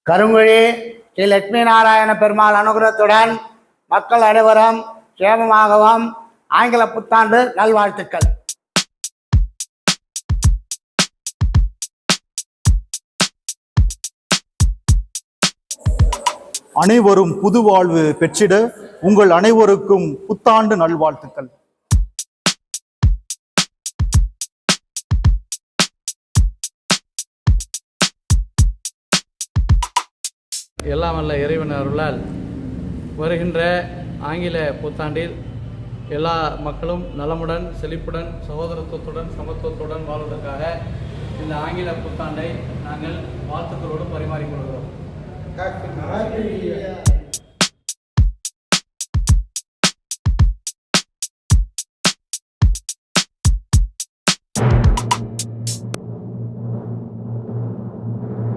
கருங்குழி ஸ்ரீ லட்சுமி நாராயண பெருமாள் அனுகிரகத்துடன் மக்கள் அனைவரும் சேமமாகவும் ஆங்கில புத்தாண்டு நல்வாழ்த்துக்கள். அனைவரும் புது வாழ்வு பெற்றிட உங்கள் அனைவருக்கும் புத்தாண்டு நல்வாழ்த்துக்கள். எல்லாம் வல்ல இறைவன் அருளால் வருகின்ற ஆங்கில புத்தாண்டில் எல்லா மக்களும் நலமுடன் செழிப்புடன் சகோதரத்துவத்துடன் சமத்துவத்துடன் வாழ்வதற்காக இந்த ஆங்கில புத்தாண்டை நாங்கள் வாழ்த்துக்களோடு பரிமாறிக்கொள்கிறோம்.